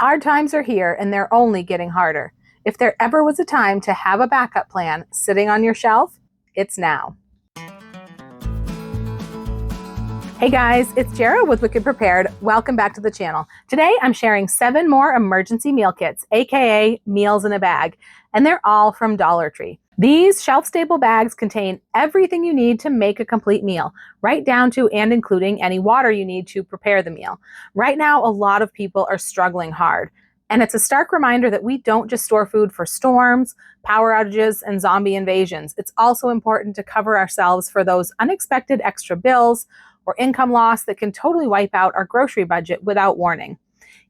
hard times are here and they're only getting harder. If there ever was a time to have a backup plan sitting on your shelf, it's now. Hey guys, it's Jara with Wicked Prepared. Welcome back to the channel. Today I'm sharing 7 more emergency meal kits, aka meals in a bag, and they're all from Dollar Tree. These shelf-stable bags contain everything you need to make a complete meal, right down to and including any water you need to prepare the meal. Right now, a lot of people are struggling hard, and it's a stark reminder that we don't just store food for storms, power outages, and zombie invasions. It's also important to cover ourselves for those unexpected extra bills or income loss that can totally wipe out our grocery budget without warning.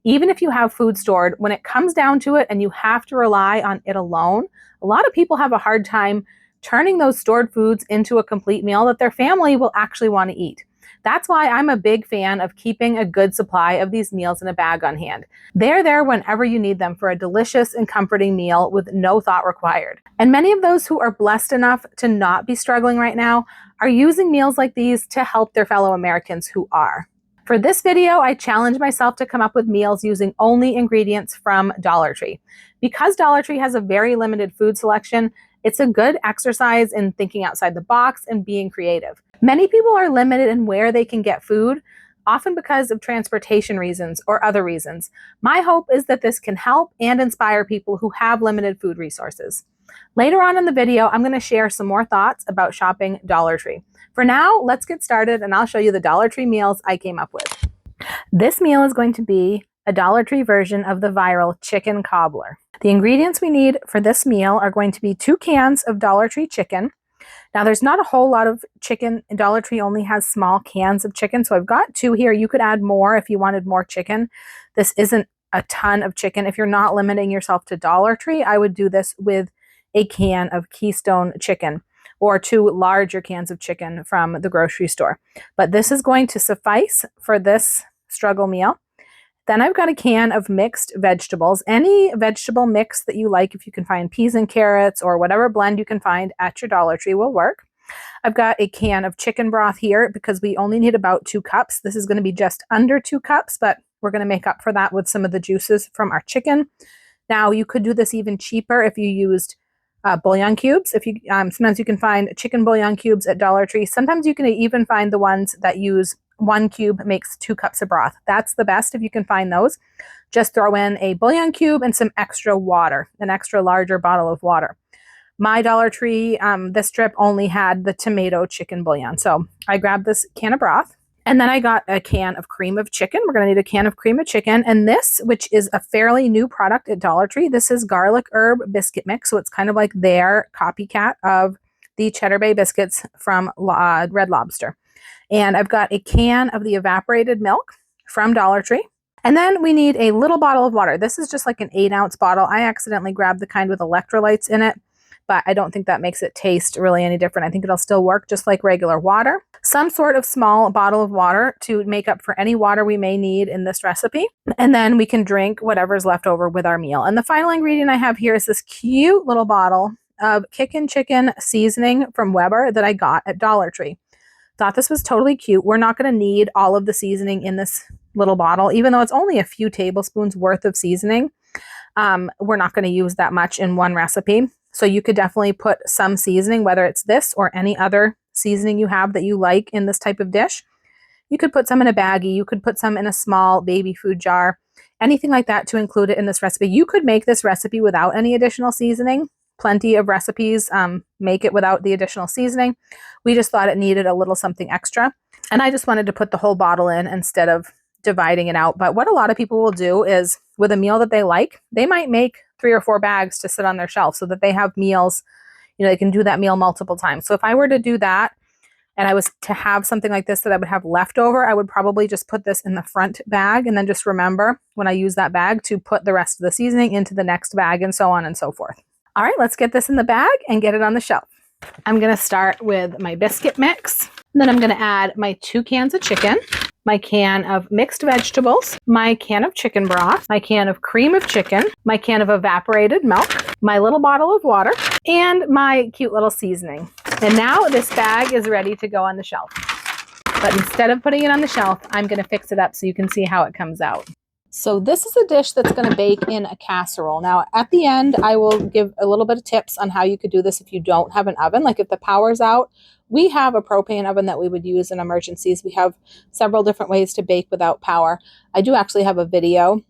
Even if you have food stored, when it comes down to it and you have to rely on it alone, a lot of people have a hard time turning those stored foods into a complete meal that their family will actually want to eat. That's why I'm a big fan of keeping a good supply of these meals in a bag on hand. They're there whenever you need them for a delicious and comforting meal with no thought required. And many of those who are blessed enough to not be struggling right now are using meals like these to help their fellow Americans who are. For this video, I challenged myself to come up with meals using only ingredients from Dollar Tree. Because Dollar Tree has a very limited food selection, it's a good exercise in thinking outside the box and being creative. Many people are limited in where they can get food, often because of transportation reasons or other reasons. My hope is that this can help and inspire people who have limited food resources. Later on in the video, I'm going to share some more thoughts about shopping Dollar Tree. For now, let's get started and I'll show you the Dollar Tree meals I came up with. This meal is going to be a Dollar Tree version of the viral chicken cobbler. The ingredients we need for this meal are going to be 2 cans of Dollar Tree chicken. Now there's not a whole lot of chicken. Dollar Tree only has small cans of chicken, so I've got 2 here. You could add more if you wanted more chicken. This isn't a ton of chicken. If you're not limiting yourself to Dollar Tree, I would do this with a can of Keystone chicken or 2 larger cans of chicken from the grocery store. But this is going to suffice for this struggle meal. Then I've got a can of mixed vegetables. Any vegetable mix that you like, if you can find peas and carrots or whatever blend you can find at your Dollar Tree will work. I've got a can of chicken broth here because we only need about 2 cups. This is going to be just under 2 cups, but we're going to make up for that with some of the juices from our chicken. Now you could do this even cheaper if you used bouillon cubes. If you sometimes you can find chicken bouillon cubes at Dollar Tree. Sometimes you can even find the ones that use 1 cube makes 2 cups of broth. That's the best if you can find those. Just throw in a bouillon cube and some extra water, an extra larger bottle of water. My Dollar Tree, this trip only had the tomato chicken bouillon. So I grabbed this can of broth. And then I got a can of cream of chicken. We're going to need a can of cream of chicken. And this, which is a fairly new product at Dollar Tree, this is garlic herb biscuit mix. So it's kind of like their copycat of the Cheddar Bay biscuits from Red Lobster. And I've got a can of the evaporated milk from Dollar Tree. And then we need a little bottle of water. This is just like an 8-ounce bottle. I accidentally grabbed the kind with electrolytes in it, but I don't think that makes it taste really any different. I think it'll still work just like regular water. Some sort of small bottle of water to make up for any water we may need in this recipe. And then we can drink whatever's left over with our meal. And the final ingredient I have here is this cute little bottle of Kickin' Chicken seasoning from Weber that I got at Dollar Tree. Thought this was totally cute. We're not going to need all of the seasoning in this little bottle, even though it's only a few tablespoons worth of seasoning. We're not going to use that much in one recipe. So you could definitely put some seasoning, whether it's this or any other seasoning you have that you like in this type of dish. You could put some in a baggie. You could put some in a small baby food jar, anything like that to include it in this recipe. You could make this recipe without any additional seasoning. Plenty of recipes make it without the additional seasoning. We just thought it needed a little something extra. And I just wanted to put the whole bottle in instead of dividing it out. But what a lot of people will do is with a meal that they like, they might make 3 or 4 bags to sit on their shelf so that they have meals, they can do that meal multiple times. So if I were to do that and I was to have something like this that I would have left over, I would probably just put this in the front bag and then just remember when I use that bag to put the rest of the seasoning into the next bag and so on and so forth. All right, let's get this in the bag and get it on the shelf. I'm going to start with my biscuit mix. And then I'm going to add my 2 cans of chicken, my can of mixed vegetables, my can of chicken broth, my can of cream of chicken, my can of evaporated milk, my little bottle of water, and my cute little seasoning. And now this bag is ready to go on the shelf. But instead of putting it on the shelf, I'm going to fix it up so you can see how it comes out. So this is a dish that's going to bake in a casserole. Now at the end, I will give a little bit of tips on how you could do this if you don't have an oven. Like if the power's out, we have a propane oven that we would use in emergencies. We have several different ways to bake without power. I do actually have a video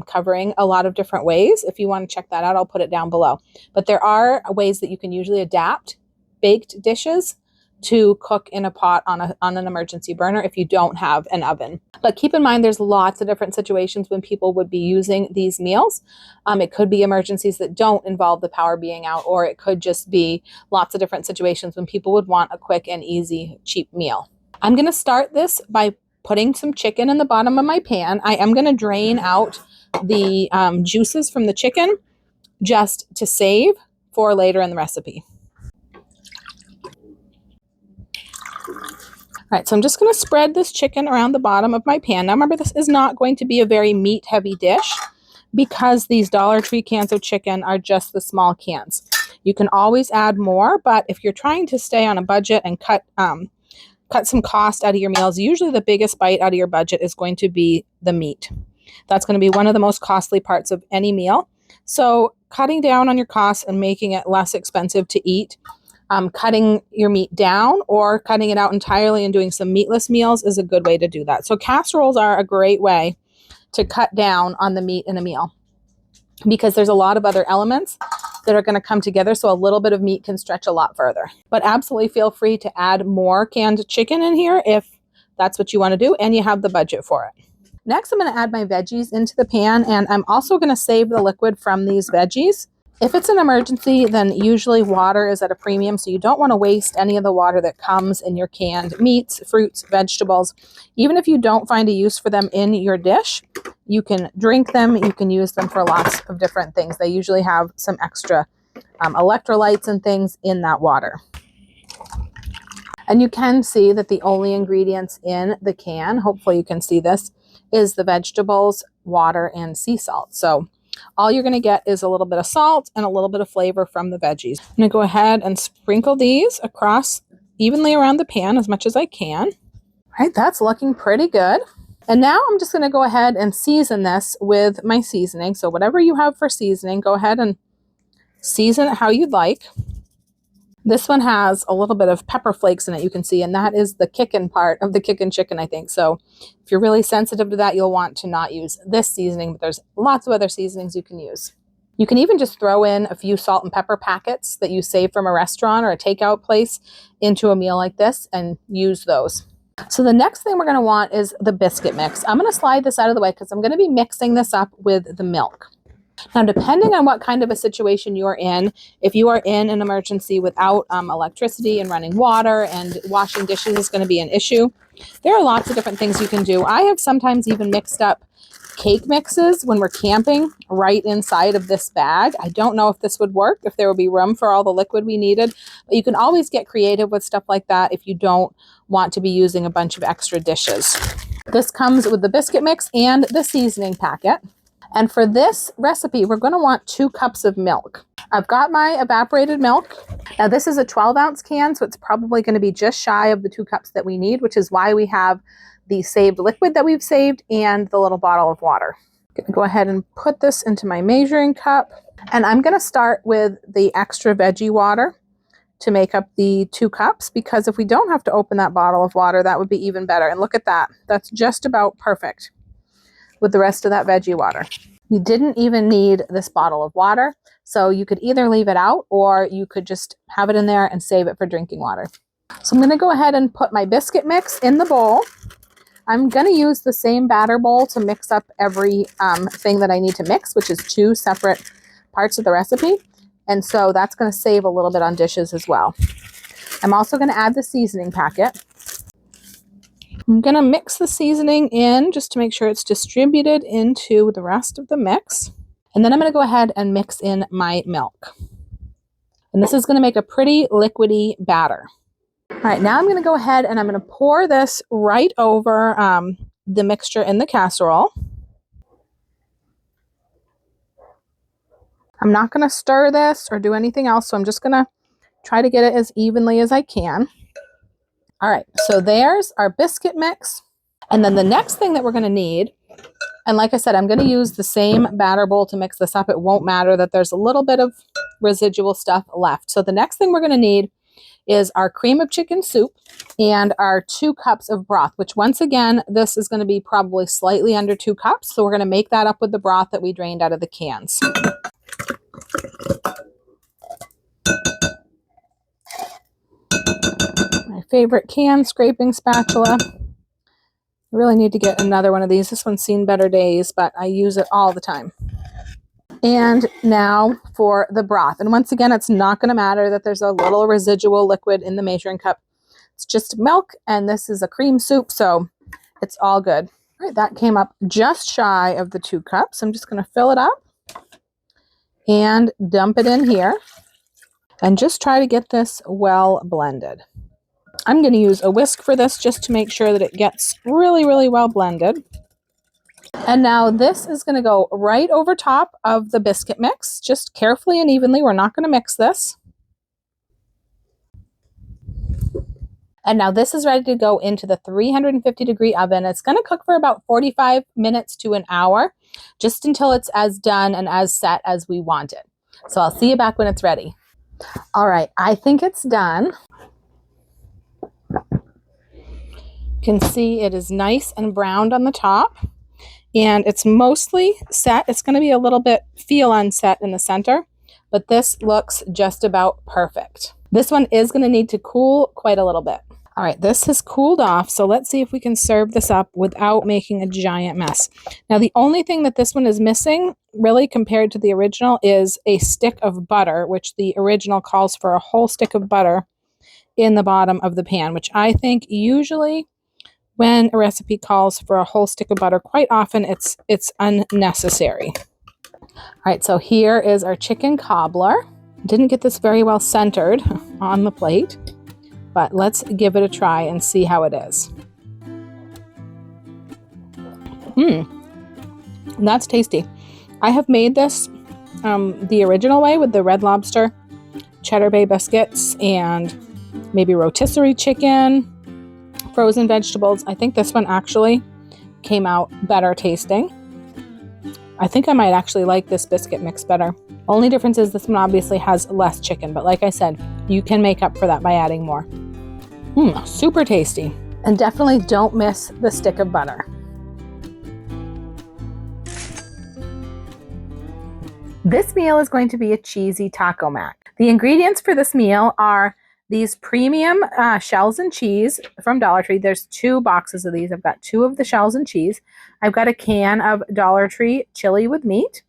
covering a lot of different ways. If you want to check that out, I'll put it down below. But there are ways that you can usually adapt baked dishes to cook in a pot on an emergency burner if you don't have an oven. But keep in mind, there's lots of different situations when people would be using these meals. It could be emergencies that don't involve the power being out, or it could just be lots of different situations when people would want a quick and easy, cheap meal. I'm going to start this by putting some chicken in the bottom of my pan. I am going to drain out the juices from the chicken just to save for later in the recipe. All right, so I'm just going to spread this chicken around the bottom of my pan. Now remember, this is not going to be a very meat-heavy dish because these Dollar Tree cans of chicken are just the small cans. You can always add more, but if you're trying to stay on a budget and cut some cost out of your meals, usually the biggest bite out of your budget is going to be the meat. That's going to be one of the most costly parts of any meal. So cutting down on your costs and making it less expensive to eat, cutting your meat down or cutting it out entirely and doing some meatless meals is a good way to do that. So casseroles are a great way to cut down on the meat in a meal because there's a lot of other elements that are going to come together, so a little bit of meat can stretch a lot further. But absolutely feel free to add more canned chicken in here if that's what you want to do and you have the budget for it. Next, I'm going to add my veggies into the pan, and I'm also going to save the liquid from these veggies. If it's an emergency, then usually water is at a premium, so you don't want to waste any of the water that comes in your canned meats, fruits, vegetables. Even if you don't find a use for them in your dish, you can drink them, you can use them for lots of different things. They usually have some extra electrolytes and things in that water. And you can see that the only ingredients in the can, hopefully you can see this, is the vegetables, water, and sea salt. So all you're going to get is a little bit of salt and a little bit of flavor from the veggies. I'm going to go ahead and sprinkle these across evenly around the pan as much as I can. All right, that's looking pretty good. And now I'm just going to go ahead and season this with my seasoning. So whatever you have for seasoning, go ahead and season it how you'd like. This one has a little bit of pepper flakes in it, you can see, and that is the kickin' part of the kickin' chicken, I think. So if you're really sensitive to that, you'll want to not use this seasoning, but there's lots of other seasonings you can use. You can even just throw in a few salt and pepper packets that you save from a restaurant or a takeout place into a meal like this and use those. So the next thing we're going to want is the biscuit mix. I'm going to slide this out of the way because I'm going to be mixing this up with the milk. Now, depending on what kind of a situation you're in, if you are in an emergency without electricity and running water and washing dishes is going to be an issue, there are lots of different things you can do. I have sometimes even mixed up cake mixes when we're camping right inside of this bag. I don't know if this would work, if there would be room for all the liquid we needed, but you can always get creative with stuff like that if you don't want to be using a bunch of extra dishes. This comes with the biscuit mix and the seasoning packet. And for this recipe, we're going to want 2 cups of milk. I've got my evaporated milk. Now this is a 12-ounce can, so it's probably going to be just shy of the 2 cups that we need, which is why we have the saved liquid that we've saved and the little bottle of water. I'm going to go ahead and put this into my measuring cup. And I'm going to start with the extra veggie water to make up the 2 cups, because if we don't have to open that bottle of water, that would be even better. And look at that. That's just about perfect with the rest of that veggie water. You didn't even need this bottle of water, so you could either leave it out or you could just have it in there and save it for drinking water. So I'm going to go ahead and put my biscuit mix in the bowl. I'm going to use the same batter bowl to mix up every thing that I need to mix, which is 2 separate parts of the recipe. And so that's going to save a little bit on dishes as well. I'm also going to add the seasoning packet. I'm going to mix the seasoning in just to make sure it's distributed into the rest of the mix. And then I'm going to go ahead and mix in my milk. And this is going to make a pretty liquidy batter. All right, now I'm going to go ahead and I'm going to pour this right over the mixture in the casserole. I'm not going to stir this or do anything else, so I'm just going to try to get it as evenly as I can. All right, so there's our biscuit mix. And then the next thing that we're going to need And like I said, I'm going to use the same batter bowl to mix this up. It won't matter that there's a little bit of residual stuff left. So the next thing we're going to need is our cream of chicken soup and our 2 cups of broth, which once again, this is going to be probably slightly under 2 cups. So we're going to make that up with the broth that we drained out of the cans. My favorite can scraping spatula. I really need to get another one of these. This one's seen better days, but I use it all the time. And now for the broth. And once again, it's not going to matter that there's a little residual liquid in the measuring cup. It's just milk, and this is a cream soup, so it's all good. All right, that came up just shy of the 2 cups. I'm just going to fill it up and dump it in here and just try to get this well blended. I'm going to use a whisk for this just to make sure that it gets really, really well blended. And now this is going to go right over top of the biscuit mix, just carefully and evenly. We're not going to mix this. And now this is ready to go into the 350-degree oven. It's going to cook for about 45 minutes to an hour, just until it's as done and as set as we want it. So I'll see you back when it's ready. All right, I think it's done. You can see it is nice and browned on the top, and it's mostly set. It's going to be a little bit feel unset in the center, but this looks just about perfect. This one is going to need to cool quite a little bit. All right, this has cooled off, so let's see if we can serve this up without making a giant mess. Now, the only thing that this one is missing, really, compared to the original, is a stick of butter, which the original calls for a whole stick of butter in the bottom of the pan, which I think usually when a recipe calls for a whole stick of butter, quite often it's unnecessary. All right, so here is our chicken cobbler. Didn't get this very well centered on the plate, but let's give it a try and see how it is. That's tasty. I have made this the original way with the Red Lobster Cheddar Bay biscuits and maybe rotisserie chicken, frozen vegetables. I think this one actually came out better tasting. I think I might actually like this biscuit mix better. Only difference is this one obviously has less chicken, but like I said, you can make up for that by adding more. Super tasty. And definitely don't miss the stick of butter. This meal is going to be a cheesy taco mac. The ingredients for this meal are these premium shells and cheese from Dollar Tree. There's 2 boxes of these. I've got 2 of the shells and cheese. I've got a can of Dollar Tree chili with meat.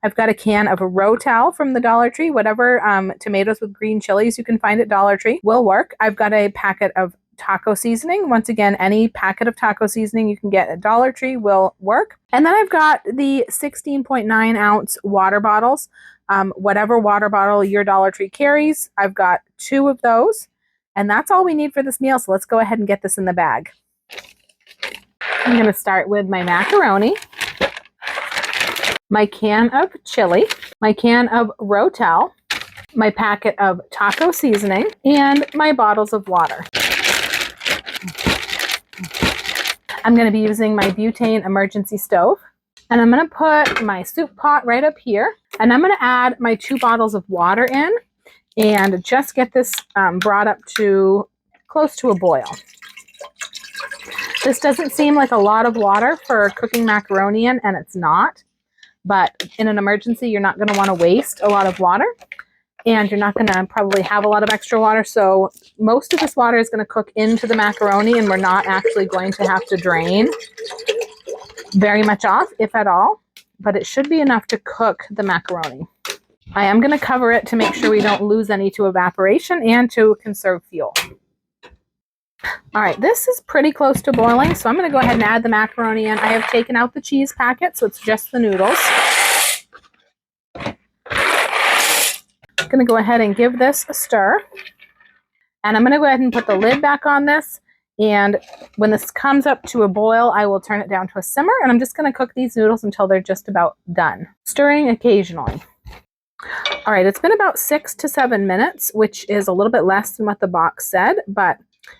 I've got a can of Rotel from the Dollar Tree. Whatever tomatoes with green chilies you can find at Dollar Tree will work. I've got a packet of taco seasoning. Once again, any packet of taco seasoning you can get at Dollar Tree will work. And then I've got the 16.9 ounce water bottles. Whatever water bottle your Dollar Tree carries, I've got 2 of those. And that's all we need for this meal. So let's go ahead and get this in the bag. I'm going to start with my macaroni, my can of chili, my can of Rotel, my packet of taco seasoning, and my bottles of water. I'm going to be using my butane emergency stove. And I'm going to put my soup pot right up here. And I'm going to add my 2 bottles of water in and just get this brought up to close to a boil. This doesn't seem like a lot of water for cooking macaroni in, and it's not. But in an emergency, you're not going to want to waste a lot of water. And you're not going to probably have a lot of extra water. So most of this water is going to cook into the macaroni, and we're not actually going to have to drain very much off, if at all, but it should be enough to cook the macaroni. I am going to cover it to make sure we don't lose any to evaporation and to conserve fuel. All right, this is pretty close to boiling, so I'm going to go ahead and add the macaroni in. I have taken out the cheese packet, so it's just the noodles. I'm going to go ahead and give this a stir, and I'm going to go ahead and put the lid back on this. And when this comes up to a boil, I will turn it down to a simmer, and I'm just going to cook these noodles until they're just about done, stirring occasionally. All right, it's been about 6 to 7 minutes, which is a little bit less than what the box said, but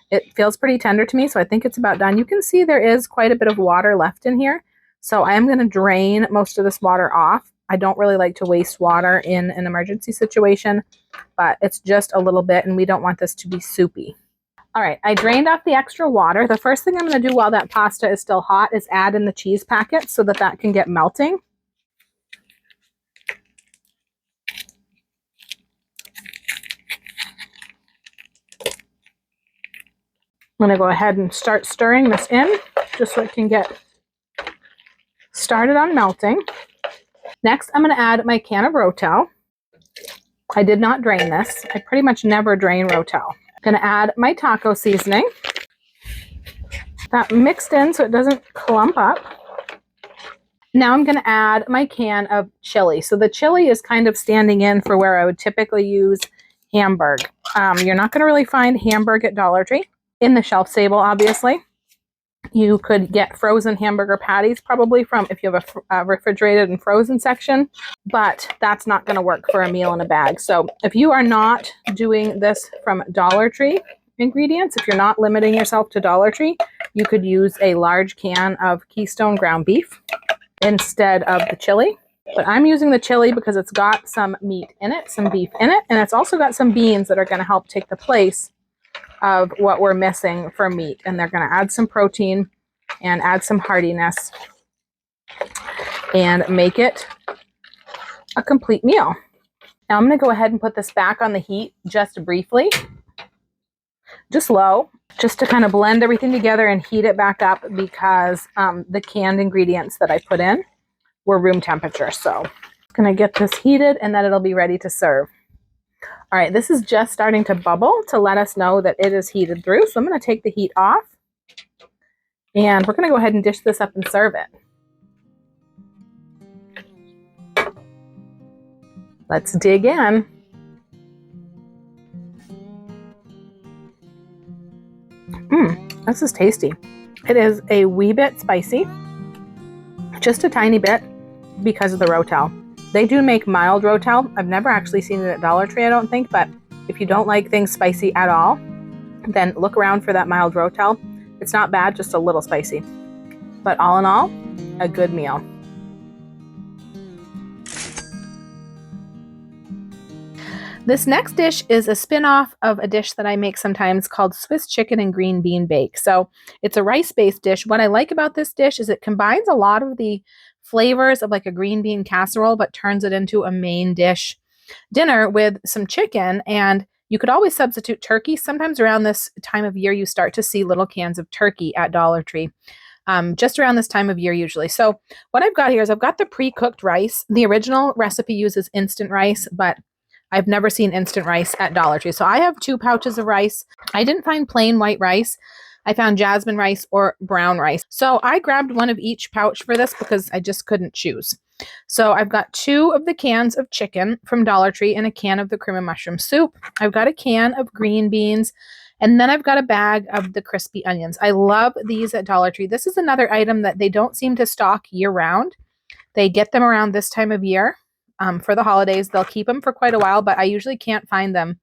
it feels pretty tender to me, so I think it's about done. You can see there is quite a bit of water left in here, So I am going to drain most of this water off. I don't really like to waste water in an emergency situation, but it's just a little bit and we don't want this to be soupy. All right, I drained off the extra water. The first thing I'm going to do while that pasta is still hot is add in the cheese packets so that that can get melting. I'm going to go ahead and start stirring this in just so it can get started on melting. Next, I'm going to add my can of Rotel. I did not drain this. I pretty much never drain Rotel. I'm going to add my taco seasoning. That mixed in so it doesn't clump up. Now I'm going to add my can of chili. So the chili is kind of standing in for where I would typically use Hamburg. You're not going to really find Hamburg at Dollar Tree. In the shelf stable, obviously. You could get frozen hamburger patties probably from if you have a refrigerated and frozen section, but that's not going to work for a meal in a bag. So if you are not doing this from Dollar Tree ingredients, if you're not limiting yourself to Dollar Tree, you could use a large can of Keystone ground beef instead of the chili. But I'm using the chili because it's got some meat in it, some beef in it, and it's also got some beans that are going to help take the place of what we're missing for meat. And they're going to add some protein and add some heartiness and make it a complete meal. Now I'm going to go ahead and put this back on the heat just briefly, just low, just to kind of blend everything together and heat it back up because the canned ingredients that I put in were room temperature. So I'm going to get this heated and then it'll be ready to serve. All right, this is just starting to bubble to let us know that it is heated through. So I'm going to take the heat off and we're going to go ahead and dish this up and serve it. Let's dig in. This is tasty. It is a wee bit spicy, just a tiny bit because of the Rotel. They do make mild Rotel. I've never actually seen it at Dollar Tree, I don't think, but if you don't like things spicy at all, then look around for that mild Rotel. It's not bad, just a little spicy. But all in all, a good meal. This next dish is a spin-off of a dish that I make sometimes called Swiss chicken and green bean bake. So it's a rice-based dish. What I like about this dish is it combines a lot of the flavors of like a green bean casserole, but turns it into a main dish dinner with some chicken. And you could always substitute turkey. Sometimes around this time of year, you start to see little cans of turkey at Dollar Tree. Just around this time of year usually. So what I've got here is I've got the pre-cooked rice. The original recipe uses instant rice, but I've never seen instant rice at Dollar Tree. So I have 2 pouches of rice. I didn't find plain white rice. I found jasmine rice or brown rice. So I grabbed one of each pouch for this because I just couldn't choose. So I've got 2 of the cans of chicken from Dollar Tree and a can of the cream of mushroom soup. I've got a can of green beans. And then I've got a bag of the crispy onions. I love these at Dollar Tree. This is another item that they don't seem to stock year round. They get them around this time of year. For the holidays. They'll keep them for quite a while, but I usually can't find them,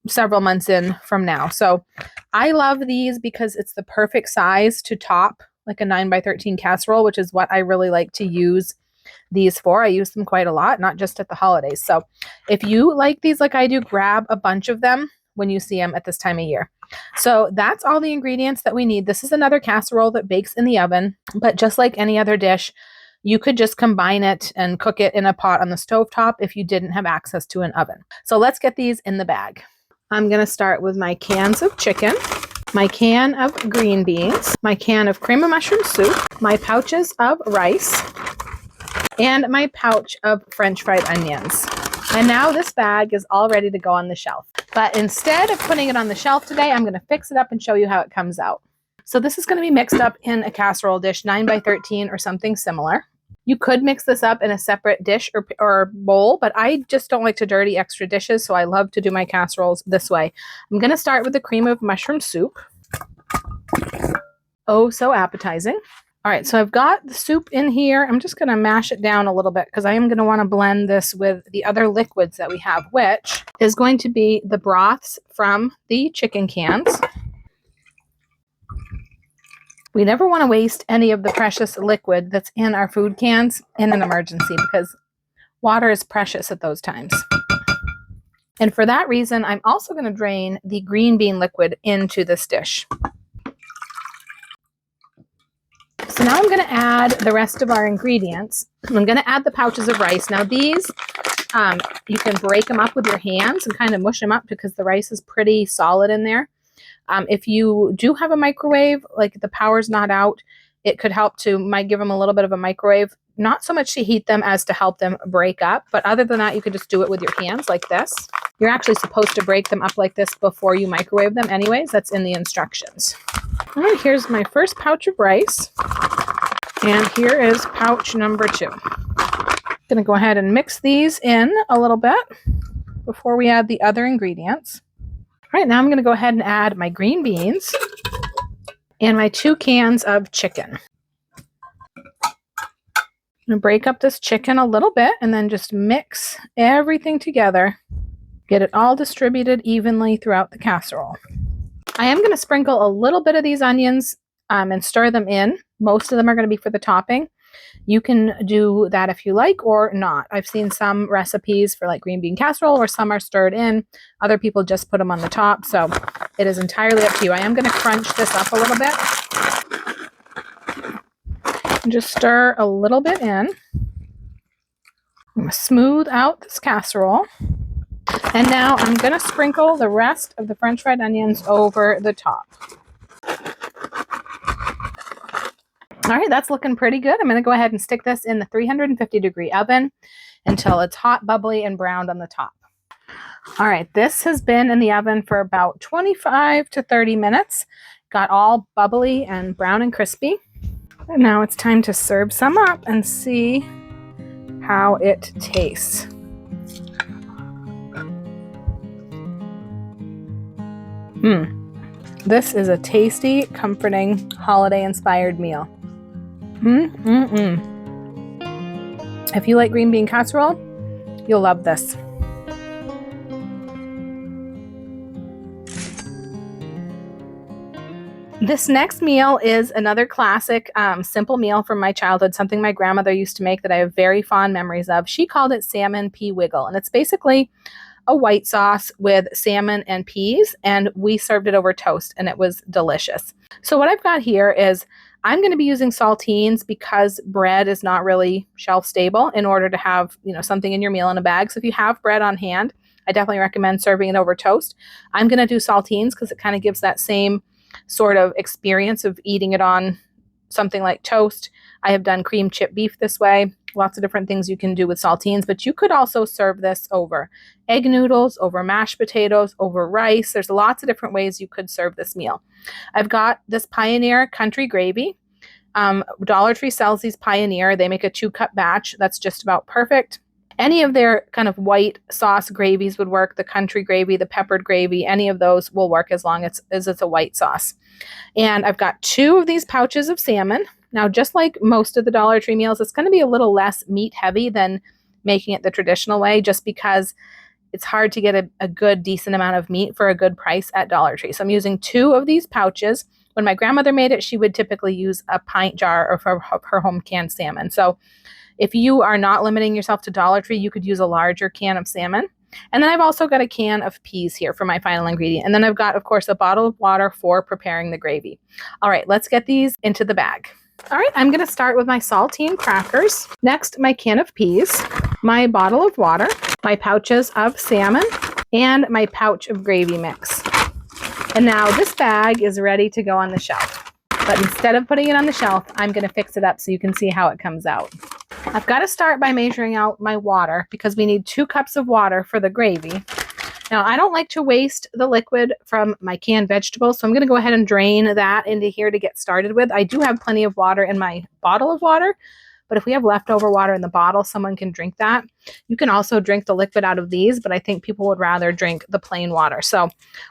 several months in from now. So I love these because it's the perfect size to top like a 9x13 casserole, which is what I really like to use these for. I use them quite a lot, not just at the holidays. So if you like these like I do, grab a bunch of them when you see them at this time of year. So that's all the ingredients that we need. This is another casserole that bakes in the oven, but just like any other dish, you could just combine it and cook it in a pot on the stovetop if you didn't have access to an oven. So let's get these in the bag. I'm going to start with my cans of chicken, my can of green beans, my can of cream of mushroom soup, my pouches of rice, and my pouch of French fried onions. And now this bag is all ready to go on the shelf. But instead of putting it on the shelf today, I'm going to fix it up and show you how it comes out. So this is going to be mixed up in a casserole dish, 9x13 or something similar. You could mix this up in a separate dish or bowl, but I just don't like to dirty extra dishes, so I love to do my casseroles this way. I'm going to start with the cream of mushroom soup. Oh, so appetizing. All right, so I've got the soup in here. I'm just going to mash it down a little bit because I am going to want to blend this with the other liquids that we have, which is going to be the broths from the chicken cans. We never want to waste any of the precious liquid that's in our food cans in an emergency because water is precious at those times. And for that reason, I'm also going to drain the green bean liquid into this dish. So now I'm going to add the rest of our ingredients. I'm going to add the pouches of rice. Now these, you can break them up with your hands and kind of mush them up because the rice is pretty solid in there. If you do have a microwave, like the power's not out, it could help to, might give them a little bit of a microwave. Not so much to heat them as to help them break up. But other than that, you could just do it with your hands like this. You're actually supposed to break them up like this before you microwave them anyways. That's in the instructions. All right, here's my first pouch of rice. And here is pouch number 2. I'm going to go ahead and mix these in a little bit before we add the other ingredients. All right, now I'm going to go ahead and add my green beans and my 2 cans of chicken. I'm going to break up this chicken a little bit and then just mix everything together. Get it all distributed evenly throughout the casserole. I am going to sprinkle a little bit of these onions and stir them in. Most of them are going to be for the topping. You can do that if you like or not. I've seen some recipes for like green bean casserole where some are stirred in. Other people just put them on the top. So it is entirely up to you. I am going to crunch this up a little bit. And just stir a little bit in. I'm going to smooth out this casserole. And now I'm going to sprinkle the rest of the French fried onions over the top. All right, that's looking pretty good. I'm going to go ahead and stick this in the 350-degree oven until it's hot, bubbly, and browned on the top. All right, this has been in the oven for about 25 to 30 minutes. Got all bubbly and brown and crispy. And now it's time to serve some up and see how it tastes. This is a tasty, comforting, holiday-inspired meal. If you like green bean casserole, you'll love this. This next meal is another classic, simple meal from my childhood, something my grandmother used to make that I have very fond memories of. She called it salmon pea wiggle, and it's basically a white sauce with salmon and peas, and we served it over toast, and it was delicious. So what I've got here is I'm going to be using saltines because bread is not really shelf stable in order to have, something in your meal in a bag. So if you have bread on hand, I definitely recommend serving it over toast. I'm going to do saltines because it kind of gives that same sort of experience of eating it on something like toast. I have done cream chip beef this way. Lots of different things you can do with saltines, but you could also serve this over egg noodles, over mashed potatoes, over rice. There's lots of different ways you could serve this meal. I've got this Pioneer country gravy. Dollar Tree sells these Pioneer. They make a 2-cup batch. That's just about perfect. Any of their kind of white sauce gravies would work. The country gravy, the peppered gravy, any of those will work as long as it's a white sauce. And I've got 2 of these pouches of salmon. Now, just like most of the Dollar Tree meals, it's going to be a little less meat heavy than making it the traditional way, just because it's hard to get a good, decent amount of meat for a good price at Dollar Tree. So I'm using 2 of these pouches. When my grandmother made it, she would typically use a pint jar of her home canned salmon. So if you are not limiting yourself to Dollar Tree, you could use a larger can of salmon. And then I've also got a can of peas here for my final ingredient. And then I've got, of course, a bottle of water for preparing the gravy. All right, let's get these into the bag. All right, I'm going to start with my saltine crackers. Next, my can of peas, my bottle of water, my pouches of salmon, and my pouch of gravy mix. And now this bag is ready to go on the shelf. But instead of putting it on the shelf, I'm going to fix it up so you can see how it comes out. I've got to start by measuring out my water because we need 2 cups of water for the gravy. Now, I don't like to waste the liquid from my canned vegetables, so I'm going to go ahead and drain that into here to get started with. I do have plenty of water in my bottle of water, but if we have leftover water in the bottle, someone can drink that. You can also drink the liquid out of these, but I think people would rather drink the plain water. So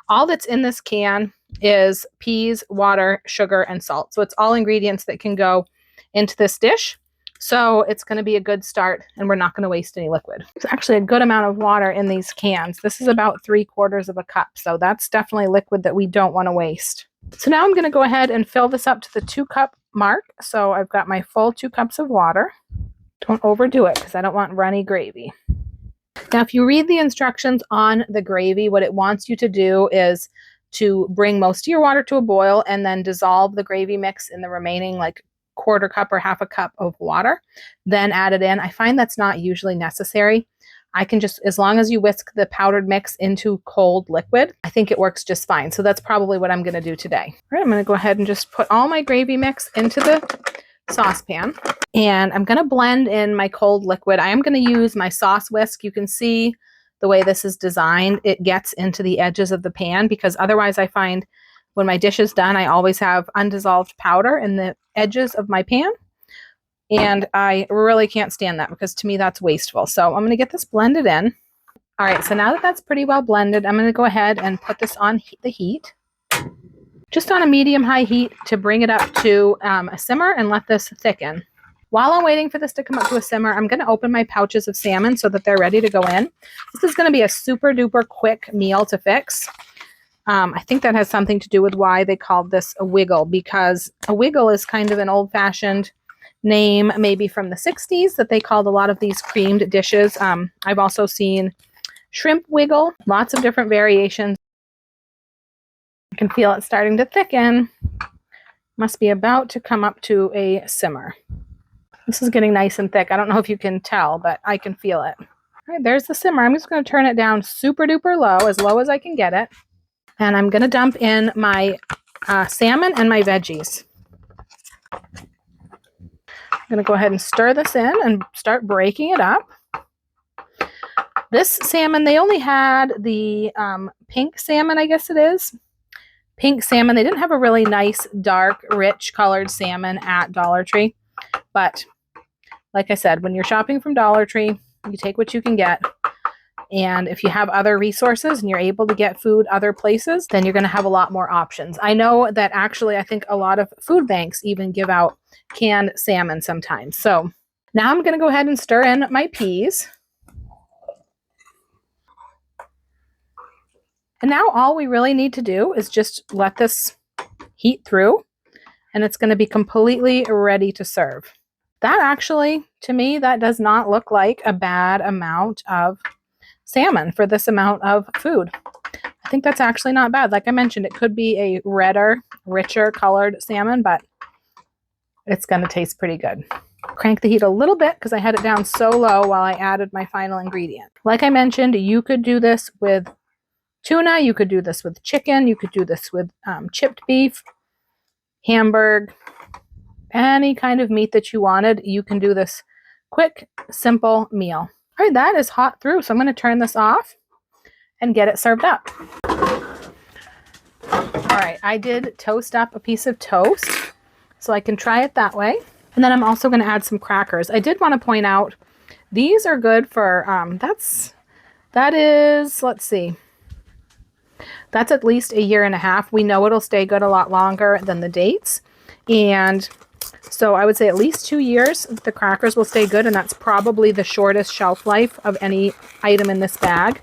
all that's in this can is peas, water, sugar, and salt. So it's all ingredients that can go into this dish. So it's going to be a good start, and we're not going to waste any liquid. It's actually a good amount of water in these cans. This is about 3/4 of a cup. So that's definitely liquid that we don't want to waste. So now I'm going to go ahead and fill this up to the 2-cup mark. So I've got my full 2 cups of water. Don't overdo it because I don't want runny gravy. Now, if you read the instructions on the gravy, what it wants you to do is to bring most of your water to a boil and then dissolve the gravy mix in the remaining like 1/4 cup or 1/2 cup of water, then add it in. I find that's not usually necessary. I can just, as long as you whisk the powdered mix into cold liquid, I think it works just fine. So that's probably what I'm going to do today. All right, I'm going to go ahead and just put all my gravy mix into the saucepan. And I'm going to blend in my cold liquid. I am going to use my sauce whisk. You can see the way this is designed. It gets into the edges of the pan because otherwise I find when my dish is done, I always have undissolved powder in the edges of my pan. And I really can't stand that because to me that's wasteful. So I'm going to get this blended in. All right, so now that that's pretty well blended, I'm going to go ahead and put this on the heat. Just on a medium-high heat to bring it up to a simmer and let this thicken. While I'm waiting for this to come up to a simmer, I'm going to open my pouches of salmon so that they're ready to go in. This is going to be a super duper quick meal to fix. I think that has something to do with why they called this a wiggle, because a wiggle is kind of an old-fashioned name, maybe from the 60s, that they called a lot of these creamed dishes. I've also seen shrimp wiggle, lots of different variations. You can feel it starting to thicken. Must be about to come up to a simmer. This is getting nice and thick. I don't know if you can tell, but I can feel it. All right, there's the simmer. I'm just going to turn it down super duper low as I can get it. And I'm going to dump in my salmon and my veggies. I'm going to go ahead and stir this in and start breaking it up. This salmon, they only had the pink salmon, I guess it is. Pink salmon. They didn't have a really nice, dark, rich colored salmon at Dollar Tree. But like I said, when you're shopping from Dollar Tree, you take what you can get. And if you have other resources and you're able to get food other places, then you're going to have a lot more options. I know that actually, I think a lot of food banks even give out canned salmon sometimes. So now I'm going to go ahead and stir in my peas. And now all we really need to do is just let this heat through, and it's going to be completely ready to serve. That actually, to me, that does not look like a bad amount of salmon for this amount of food. I think that's actually not bad. Like I mentioned, it could be a redder, richer colored salmon, but it's going to taste pretty good. Crank the heat a little bit because I had it down so low while I added my final ingredient. Like I mentioned, you could do this with tuna, you could do this with chicken, you could do this with chipped beef, hamburg, any kind of meat that you wanted. You can do this quick, simple meal. All right, that is hot through, so I'm going to turn this off and get it served up. All right, I did toast up a piece of toast, so I can try it that way. And then I'm also going to add some crackers. I did want to point out, these are good for, that is, let's see, that's at least 1.5 years. We know it'll stay good a lot longer than the dates. And so I would say at least 2 years, the crackers will stay good, and that's probably the shortest shelf life of any item in this bag.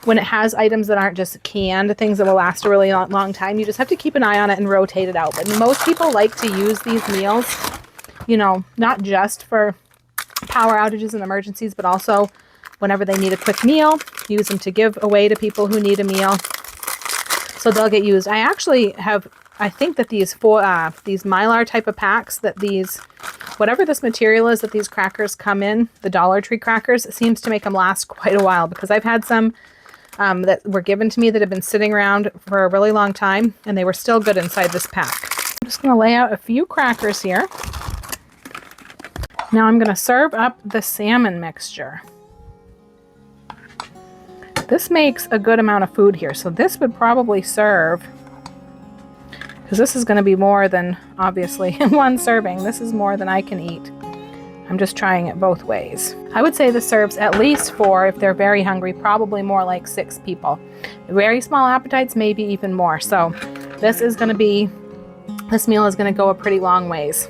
When it has items that aren't just canned, things that will last a really long time, you just have to keep an eye on it and rotate it out. But most people like to use these meals, you know, not just for power outages and emergencies, but also whenever they need a quick meal, use them to give away to people who need a meal. So they'll get used. I actually have, I think that these Mylar type of packs, that these, whatever this material is that these crackers come in, the Dollar Tree crackers, it seems to make them last quite a while, because I've had some that were given to me that have been sitting around for a really long time, and they were still good inside this pack. I'm just going to lay out a few crackers here. Now I'm going to serve up the salmon mixture. This makes a good amount of food here, so this would probably serve, because this is going to be more than, obviously, one serving. This is more than I can eat. I'm just trying it both ways. I would say this serves at least 4, if they're very hungry, probably more like 6 people. Very small appetites, maybe even more. So this is going to be, this meal is going to go a pretty long ways.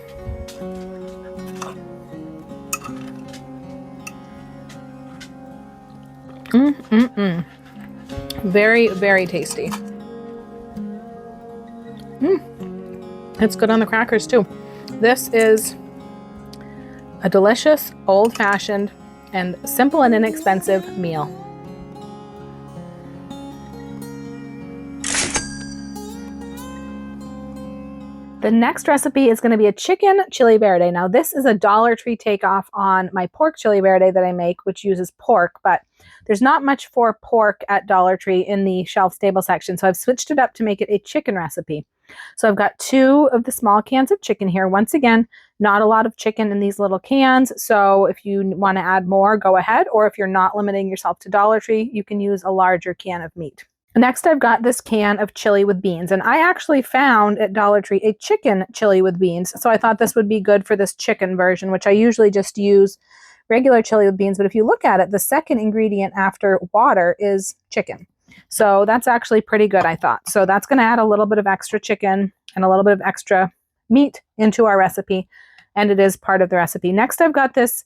Very, very tasty. It's good on the crackers too. This is a delicious, old-fashioned, and simple and inexpensive meal. The next recipe is going to be a chicken chili verde. Now, this is a Dollar Tree takeoff on my pork chili verde that I make, which uses pork, but there's not much for pork at Dollar Tree in the shelf-stable section, so I've switched it up to make it a chicken recipe. So I've got 2 of the small cans of chicken here. Once again, not a lot of chicken in these little cans, so if you want to add more, go ahead, or if you're not limiting yourself to Dollar Tree, you can use a larger can of meat. Next, I've got this can of chili with beans, and I actually found at Dollar Tree a chicken chili with beans, so I thought this would be good for this chicken version, which I usually just use regular chili with beans, but if you look at it, the second ingredient after water is chicken. So that's actually pretty good, I thought. So that's going to add a little bit of extra chicken and a little bit of extra meat into our recipe, and it is part of the recipe. Next, I've got this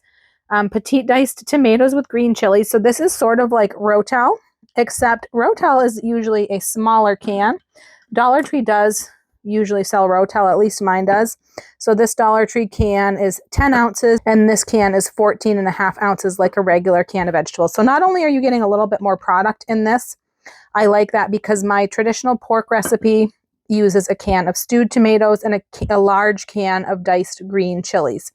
petite diced tomatoes with green chilies. So this is sort of like Rotel, except Rotel is usually a smaller can. Dollar Tree does usually sell Rotel, at least mine does. So this Dollar Tree can is 10 ounces, and this can is 14.5 ounces like a regular can of vegetables. So not only are you getting a little bit more product in this, I like that because my traditional pork recipe uses a can of stewed tomatoes and a large can of diced green chilies.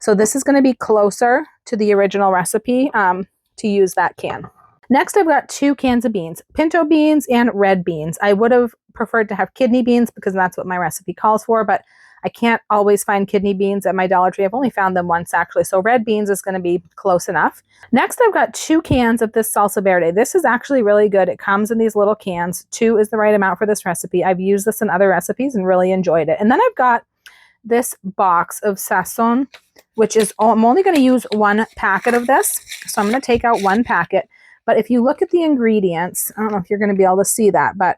So this is going to be closer to the original recipe to use that can. Next, I've got 2 cans of beans, pinto beans and red beans. I would have preferred to have kidney beans because that's what my recipe calls for, but I can't always find kidney beans at my Dollar Tree. I've only found them once actually, so red beans is going to be close enough. Next, I've got 2 cans of this salsa verde. This is actually really good. It comes in these little cans. 2 is the right amount for this recipe. I've used this in other recipes and really enjoyed it. And then I've got this box of sazon, which is, I'm only going to use 1 packet of this, so I'm going to take out 1 packet. But if you look at the ingredients, I don't know if you're going to be able to see that, but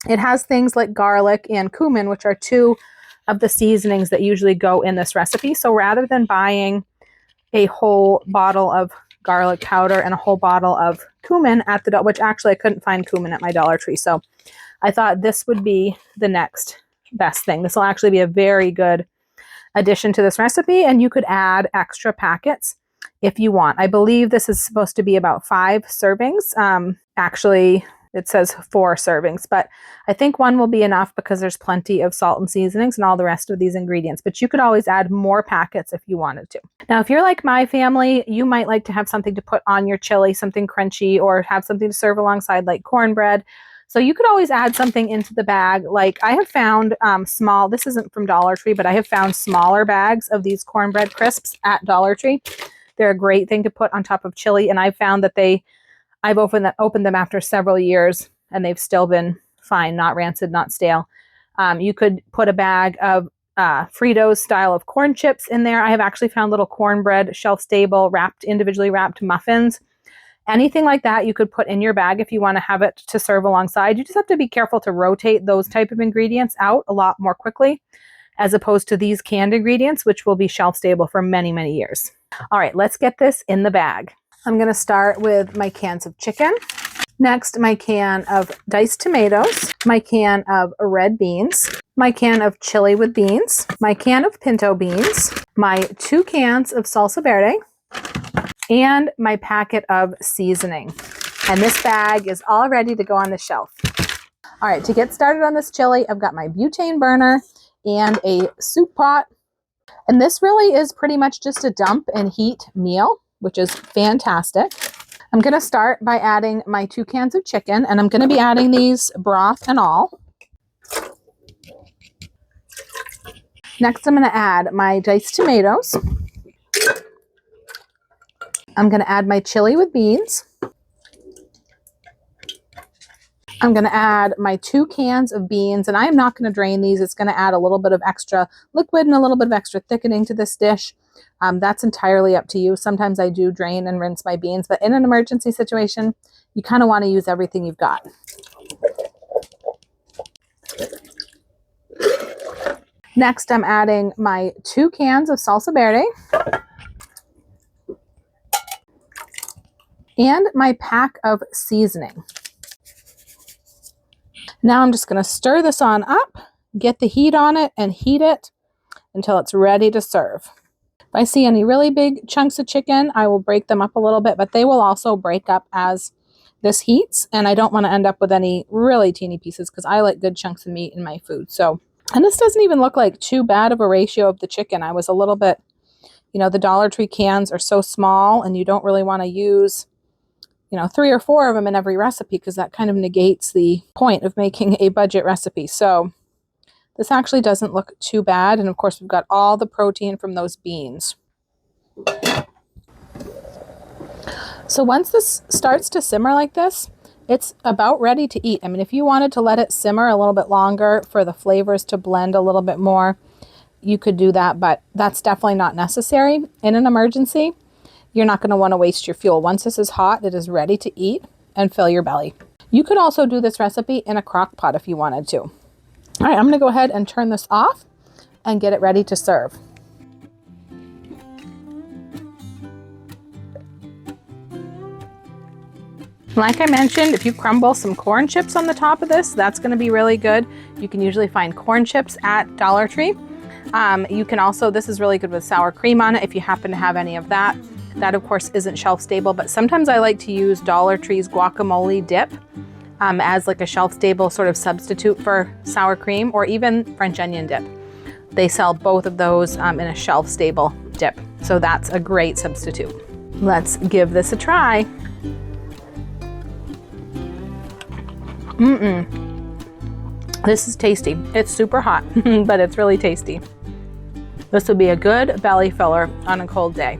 it has things like garlic and cumin, which are 2 of the seasonings that usually go in this recipe. So rather than buying a whole bottle of garlic powder and a whole bottle of cumin at the, which actually I couldn't find cumin at my Dollar Tree. So I thought this would be the next best thing. This will actually be a very good addition to this recipe, and you could add extra packets if you want. I believe this is supposed to be about 5 servings. Actually, it says 4 servings, but I think 1 will be enough because there's plenty of salt and seasonings and all the rest of these ingredients, but you could always add more packets if you wanted to. Now, if you're like my family, you might like to have something to put on your chili, something crunchy, or have something to serve alongside like cornbread. So you could always add something into the bag. Like I have found small, this isn't from Dollar Tree, but I have found smaller bags of these cornbread crisps at Dollar Tree. They're a great thing to put on top of chili, and I've found that I've opened them after several years, and they've still been fine, not rancid, not stale. You could put a bag of Fritos style of corn chips in there. I have actually found little cornbread, shelf-stable, individually wrapped muffins. Anything like that you could put in your bag if you want to have it to serve alongside. You just have to be careful to rotate those type of ingredients out a lot more quickly, as opposed to these canned ingredients, which will be shelf-stable for many, many years. All right, let's get this in the bag. I'm going to start with my cans of chicken. Next, my can of diced tomatoes, my can of red beans, my can of chili with beans, my can of pinto beans, my 2 cans of salsa verde, and my packet of seasoning. And this bag is all ready to go on the shelf. All right, to get started on this chili, I've got my butane burner and a soup pot. And this really is pretty much just a dump and heat meal, which is fantastic. I'm going to start by adding my 2 cans of chicken, and I'm going to be adding these broth and all. Next, I'm going to add my diced tomatoes. I'm going to add my chili with beans. I'm going to add my 2 cans of beans, and I am not going to drain these. It's going to add a little bit of extra liquid and a little bit of extra thickening to this dish. That's entirely up to you. Sometimes I do drain and rinse my beans, but in an emergency situation, you kind of want to use everything you've got. Next, I'm adding my 2 cans of salsa verde and my pack of seasoning. Now I'm just going to stir this on up, get the heat on it, and heat it until it's ready to serve. If I see any really big chunks of chicken, I will break them up a little bit, but they will also break up as this heats, and I don't want to end up with any really teeny pieces because I like good chunks of meat in my food. So, and this doesn't even look like too bad of a ratio of the chicken. I was a little bit, the Dollar Tree cans are so small and you don't really want to use 3 or 4 of them in every recipe because that kind of negates the point of making a budget recipe. So this actually doesn't look too bad. And of course, we've got all the protein from those beans. So once this starts to simmer like this, it's about ready to eat. I mean, if you wanted to let it simmer a little bit longer for the flavors to blend a little bit more, you could do that, but that's definitely not necessary in an emergency. You're not going to want to waste your fuel. Once this is hot, it is ready to eat and fill your belly. You could also do this recipe in a crock pot if you wanted to. All right, I'm going to go ahead and turn this off and get it ready to serve. Like I mentioned, if you crumble some corn chips on the top of this, that's going to be really good. You can usually find corn chips at Dollar Tree. You can also, this is really good with sour cream on it if you happen to have any of that. That, of course, isn't shelf stable, but sometimes I like to use Dollar Tree's guacamole dip as like a shelf stable sort of substitute for sour cream, or even French onion dip. They sell both of those in a shelf stable dip. So that's a great substitute. Let's give this a try. This is tasty. It's super hot, but it's really tasty. This would be a good belly filler on a cold day.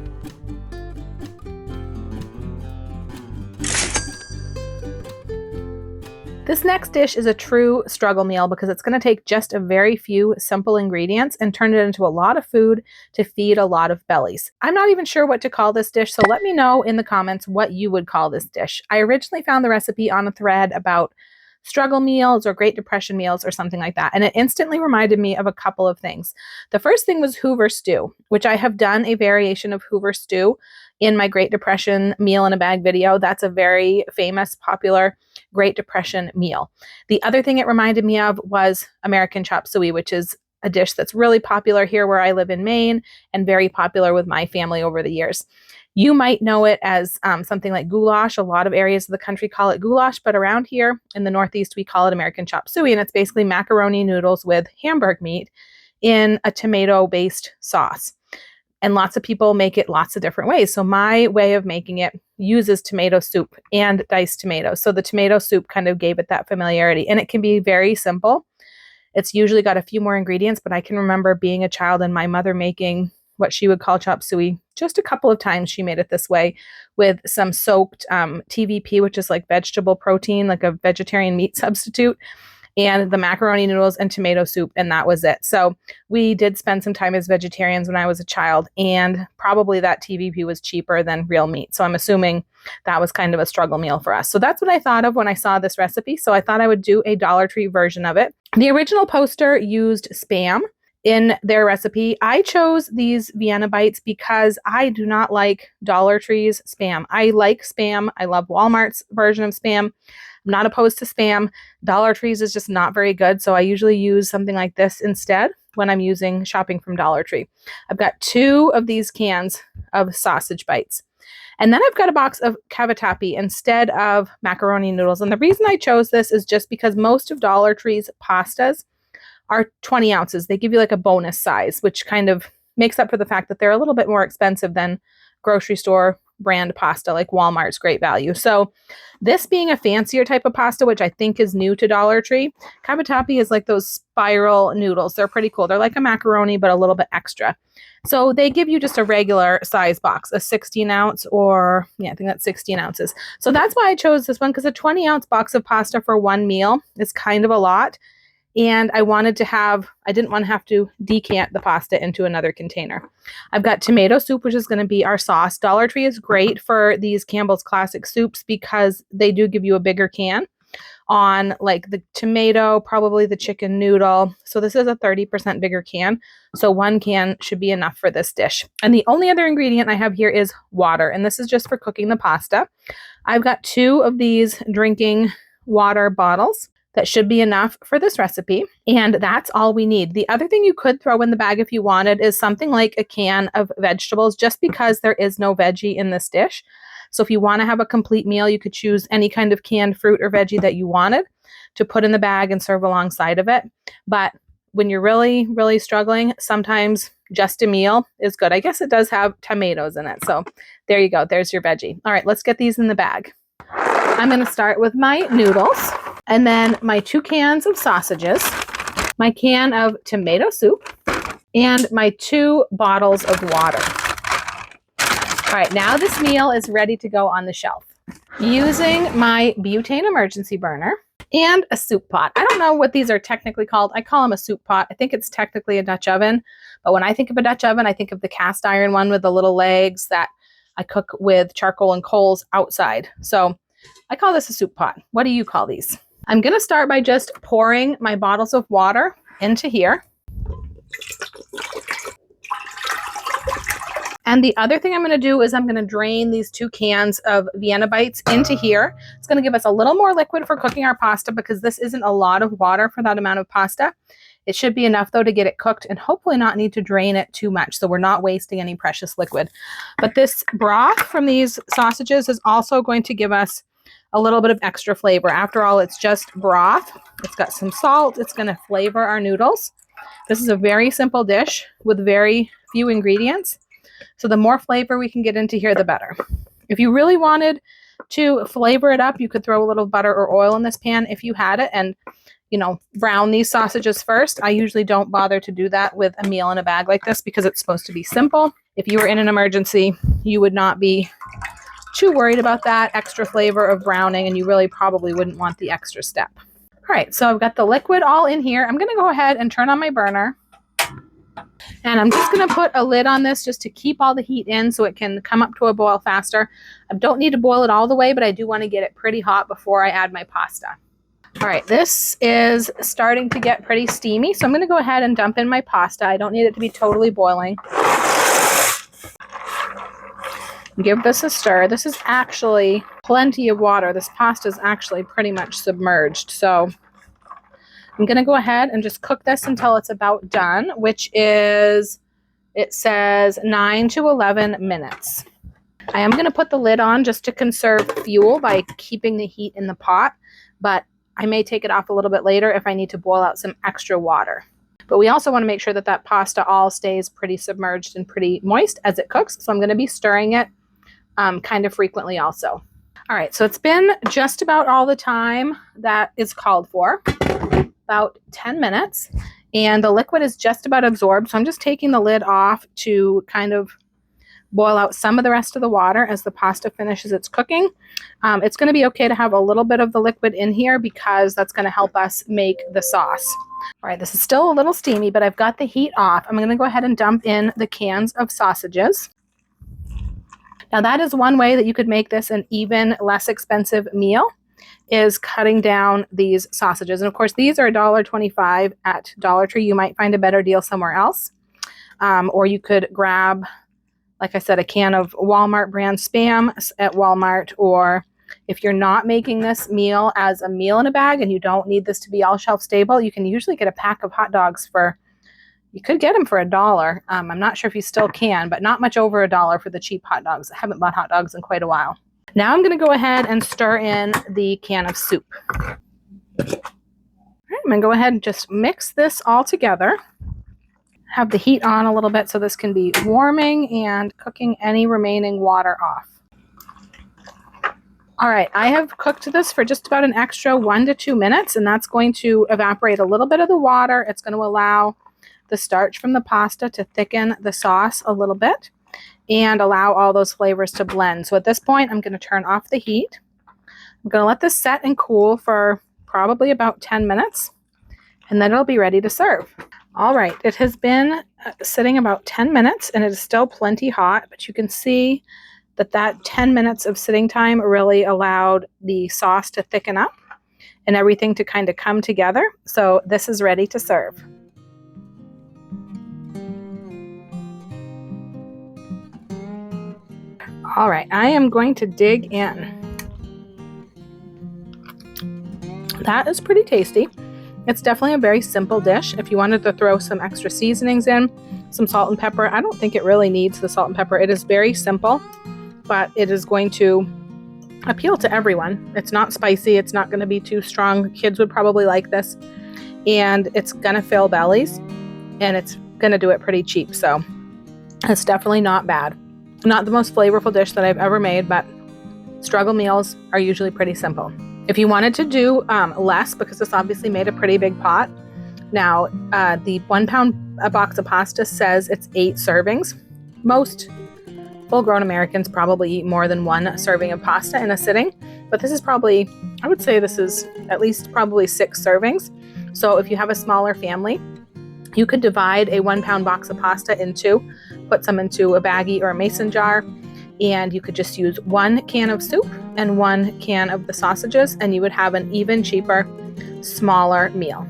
This next dish is a true struggle meal because it's going to take just a very few simple ingredients and turn it into a lot of food to feed a lot of bellies. I'm not even sure what to call this dish, so let me know in the comments what you would call this dish. I originally found the recipe on a thread about struggle meals or Great Depression meals or something like that, and it instantly reminded me of a couple of things. The first thing was Hoover stew, which I have done a variation of Hoover stew in my Great Depression meal in a bag video. That's a very famous, popular Great Depression meal. The other thing it reminded me of was American chop suey, which is a dish that's really popular here where I live in Maine and very popular with my family over the years. You might know it as something like goulash. A lot of areas of the country call it goulash, but around here in the Northeast, we call it American chop suey, and it's basically macaroni noodles with Hamburg meat in a tomato-based sauce. And lots of people make it lots of different ways. So my way of making it uses tomato soup and diced tomatoes. So the tomato soup kind of gave it that familiarity, and it can be very simple. It's usually got a few more ingredients, but I can remember being a child and my mother making what she would call chop suey. Just a couple of times she made it this way with some soaked TVP, which is like vegetable protein, like a vegetarian meat substitute, and the macaroni noodles and tomato soup, and that was it. So we did spend some time as vegetarians when I was a child, and probably that TVP was cheaper than real meat. So I'm assuming that was kind of a struggle meal for us. So that's what I thought of when I saw this recipe. So I thought I would do a Dollar Tree version of it. The original poster used Spam in their recipe. I chose these Vienna bites because I do not like Dollar Tree's Spam. I like Spam. I love Walmart's version of Spam. I'm not opposed to Spam. Dollar Tree's is just not very good, so I usually use something like this instead when I'm shopping from Dollar Tree. I've got 2 of these cans of sausage bites. And then I've got a box of cavatappi instead of macaroni noodles. And the reason I chose this is just because most of Dollar Tree's pastas are 20 ounces. They give you like a bonus size, which kind of makes up for the fact that they're a little bit more expensive than grocery store brand pasta like Walmart's Great Value. So this being a fancier type of pasta, which I think is new to Dollar Tree, cavatappi is like those spiral noodles. They're pretty cool. They're like a macaroni, but a little bit extra. So they give you just a regular size box, a 16 ounce or, I think that's 16 ounces. So that's why I chose this one, because a 20 ounce box of pasta for one meal is kind of a lot. And I didn't want to have to decant the pasta into another container. I've got tomato soup, which is going to be our sauce. Dollar Tree is great for these Campbell's Classic soups because they do give you a bigger can on like the tomato, probably the chicken noodle. So this is a 30% bigger can. So one can should be enough for this dish. And the only other ingredient I have here is water. And this is just for cooking the pasta. I've got 2 of these drinking water bottles. That should be enough for this recipe, and that's all we need. The other thing you could throw in the bag if you wanted is something like a can of vegetables, just because there is no veggie in this dish. So if you want to have a complete meal, you could choose any kind of canned fruit or veggie that you wanted to put in the bag and serve alongside of it. But when you're really, really struggling, sometimes just a meal is good. I guess it does have tomatoes in it. So there you go. There's your veggie. All right, let's get these in the bag. I'm going to start with my noodles, and then my 2 cans of sausages, my can of tomato soup, and my 2 bottles of water. All right, now this meal is ready to go on the shelf. Using my butane emergency burner and a soup pot. I don't know what these are technically called. I call them a soup pot. I think it's technically a Dutch oven, but when I think of a Dutch oven, I think of the cast iron one with the little legs that I cook with charcoal and coals outside. So I call this a soup pot. What do you call these? I'm going to start by just pouring my bottles of water into here. And the other thing I'm going to do is I'm going to drain these 2 cans of Vienna Bites into here. It's going to give us a little more liquid for cooking our pasta, because this isn't a lot of water for that amount of pasta. It should be enough though to get it cooked and hopefully not need to drain it too much, so we're not wasting any precious liquid. But this broth from these sausages is also going to give us a little bit of extra flavor. After all, it's just broth. It's got some salt. It's going to flavor our noodles. This is a very simple dish with very few ingredients. So the more flavor we can get into here, the better. If you really wanted to flavor it up, you could throw a little butter or oil in this pan if you had it, and brown these sausages first. I usually don't bother to do that with a meal in a bag like this because it's supposed to be simple. If you were in an emergency, you would not be too worried about that extra flavor of browning, and you really probably wouldn't want the extra step. All right, so I've got the liquid all in here. I'm going to go ahead and turn on my burner. And I'm just going to put a lid on this just to keep all the heat in so it can come up to a boil faster. I don't need to boil it all the way, but I do want to get it pretty hot before I add my pasta. All right, this is starting to get pretty steamy, so I'm going to go ahead and dump in my pasta. I don't need it to be totally boiling. Give this a stir. This is actually plenty of water. This pasta is actually pretty much submerged, so I'm going to go ahead and just cook this until it's about done, which is, it says 9 to 11 minutes. I am going to put the lid on just to conserve fuel by keeping the heat in the pot, but I may take it off a little bit later if I need to boil out some extra water. But we also want to make sure that that pasta all stays pretty submerged and pretty moist as it cooks, so I'm going to be stirring it kind of frequently also. All right, so it's been just about all the time that is called for. About 10 minutes, and the liquid is just about absorbed, so I'm just taking the lid off to kind of boil out some of the rest of the water as the pasta finishes its cooking. It's going to be okay to have a little bit of the liquid in here because that's going to help us make the sauce. All right, this is still a little steamy, but I've got the heat off. I'm going to go ahead and dump in the cans of sausages. Now that is one way that you could make this an even less expensive meal, is cutting down these sausages. And of course, these are $1.25 at Dollar Tree. You might find a better deal somewhere else. Or you could grab, like I said, a can of Walmart brand Spam at Walmart. Or if you're not making this meal as a meal in a bag and you don't need this to be all shelf stable, you can usually get a pack of hot dogs for, you could get them for $1. I'm not sure if you still can, but not much over $1 for the cheap hot dogs. I haven't bought hot dogs in quite a while. Now I'm going to go ahead and stir in the can of soup. All right, I'm going to go ahead and just mix this all together. Have the heat on a little bit so this can be warming and cooking any remaining water off. All right, I have cooked this for just about an extra 1 to 2 minutes, and that's going to evaporate a little bit of the water. It's going to allow the starch from the pasta to thicken the sauce a little bit and allow all those flavors to blend. So at this point, I'm going to turn off the heat. I'm going to let this set and cool for probably about 10 minutes, and then it'll be ready to serve. All right, it has been sitting about 10 minutes, and it is still plenty hot, but you can see that 10 minutes of sitting time really allowed the sauce to thicken up and everything to kind of come together. So this is ready to serve. All right, I am going to dig in. That is pretty tasty. It's definitely a very simple dish. If you wanted to throw some extra seasonings in, some salt and pepper, I don't think it really needs the salt and pepper. It is very simple, but it is going to appeal to everyone. It's not spicy. It's not going to be too strong. Kids would probably like this, and it's going to fill bellies, and it's going to do it pretty cheap. So it's definitely not bad. Not the most flavorful dish that I've ever made, but struggle meals are usually pretty simple. If you wanted to do less, because this obviously made a pretty big pot. Now, the 1 pound box of pasta says it's 8 servings. Most full-grown Americans probably eat more than 1 serving of pasta in a sitting, but this is probably, I would say this is at least probably 6 servings. So if you have a smaller family, you could divide a 1 pound box of pasta in 2, put some into a baggie or a mason jar, and you could just use 1 can of soup and 1 can of the sausages, and you would have an even cheaper, smaller meal.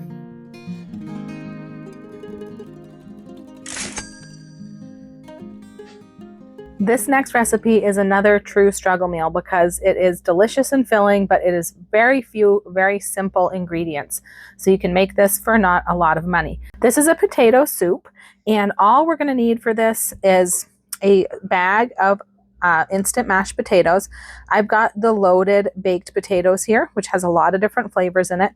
This next recipe is another true struggle meal because it is delicious and filling, but it is very simple ingredients. So you can make this for not a lot of money. This is a potato soup, and all we're going to need for this is a bag of instant mashed potatoes. I've got the loaded baked potatoes here, which has a lot of different flavors in it.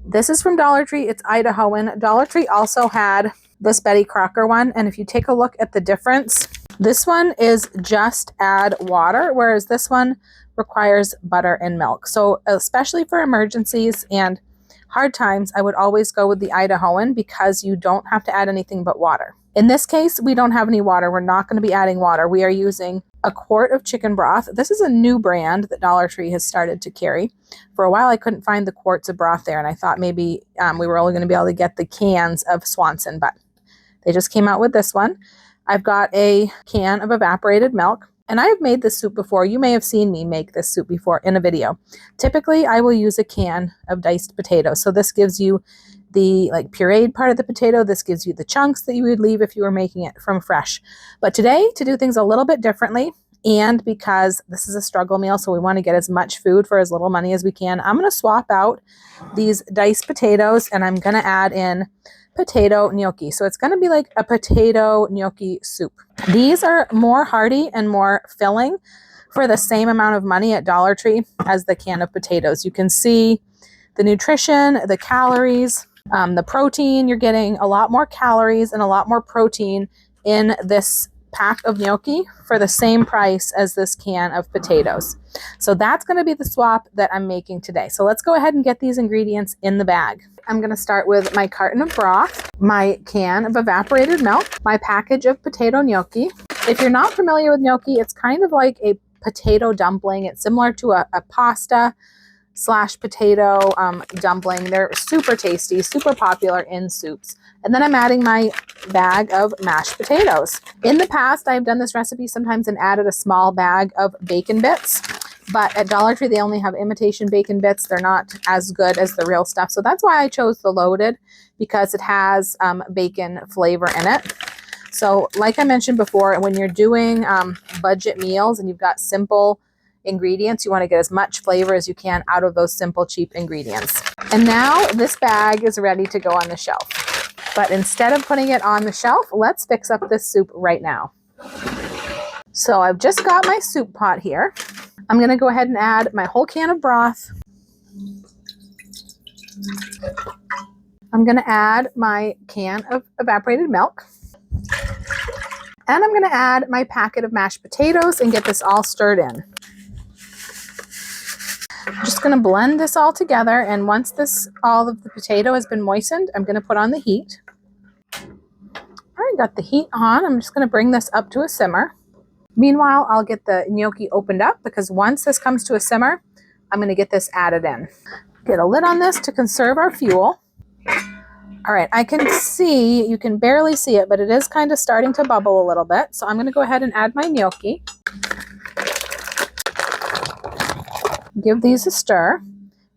This is from Dollar Tree. It's Idahoan. Dollar Tree also had this Betty Crocker one, and if you take a look at the difference, this one is just add water, whereas this one requires butter and milk. So especially for emergencies and hard times, I would always go with the Idahoan because you don't have to add anything but water. In this case, we don't have any water. We're not going to be adding water. We are using a quart of chicken broth. This is a new brand that Dollar Tree has started to carry. For a while, I couldn't find the quarts of broth there, and I thought maybe we were only going to be able to get the cans of Swanson, but they just came out with this one. I've got a can of evaporated milk, and I have made this soup before. You may have seen me make this soup before in a video. Typically, I will use a can of diced potatoes. So this gives you the pureed part of the potato. This gives you the chunks that you would leave if you were making it from fresh. But today, to do things a little bit differently, and because this is a struggle meal, so we want to get as much food for as little money as we can, I'm going to swap out these diced potatoes, and I'm going to add in potato gnocchi. So it's going to be like a potato gnocchi soup. These are more hearty and more filling for the same amount of money at Dollar Tree as the can of potatoes. You can see the nutrition, the calories, the protein. You're getting a lot more calories and a lot more protein in this pack of gnocchi for the same price as this can of potatoes. So that's going to be the swap that I'm making today. So let's go ahead and get these ingredients in the bag. I'm going to start with my carton of broth, my can of evaporated milk, my package of potato gnocchi. If you're not familiar with gnocchi, it's kind of like a potato dumpling. It's similar to a pasta / potato dumpling. They're super tasty, super popular in soups. And then I'm adding my bag of mashed potatoes. In the past, I've done this recipe sometimes and added a small bag of bacon bits. But at Dollar Tree, they only have imitation bacon bits. They're not as good as the real stuff. So that's why I chose the loaded, because it has bacon flavor in it. So like I mentioned before, when you're doing budget meals and you've got simple ingredients, you want to get as much flavor as you can out of those simple, cheap ingredients. And now this bag is ready to go on the shelf. But instead of putting it on the shelf, let's fix up this soup right now. So I've just got my soup pot here. I'm going to go ahead and add my whole can of broth. I'm going to add my can of evaporated milk. And I'm going to add my packet of mashed potatoes and get this all stirred in. I'm just going to blend this all together, and once all of the potato has been moistened, I'm going to put on the heat. All right, got the heat on. I'm just going to bring this up to a simmer. Meanwhile, I'll get the gnocchi opened up, because once this comes to a simmer, I'm going to get this added in. Get a lid on this to conserve our fuel. All right, I can see, you can barely see it, but it is kind of starting to bubble a little bit. So I'm going to go ahead and add my gnocchi. Give these a stir.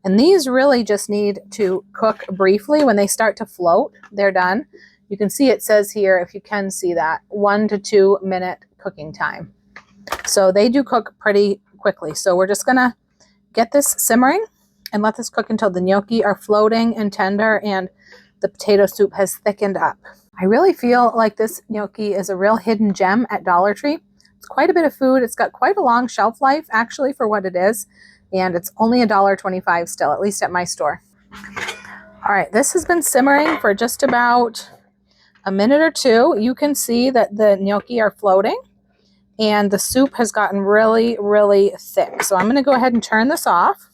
And these really just need to cook briefly. When they start to float, they're done. You can see it says here, if you can see that, 1 to 2 minute cooking time. So they do cook pretty quickly. So we're just going to get this simmering. and let this cook until the gnocchi are floating and tender and the potato soup has thickened up. I really feel like this gnocchi is a real hidden gem at Dollar Tree. It's quite a bit of food. It's got quite a long shelf life actually for what it is, and it's only $1.25 still, at least at my store. All right, this has been simmering for just about a minute or two. You can see that the gnocchi are floating and the soup has gotten really, really thick. So I'm going to go ahead and turn this off.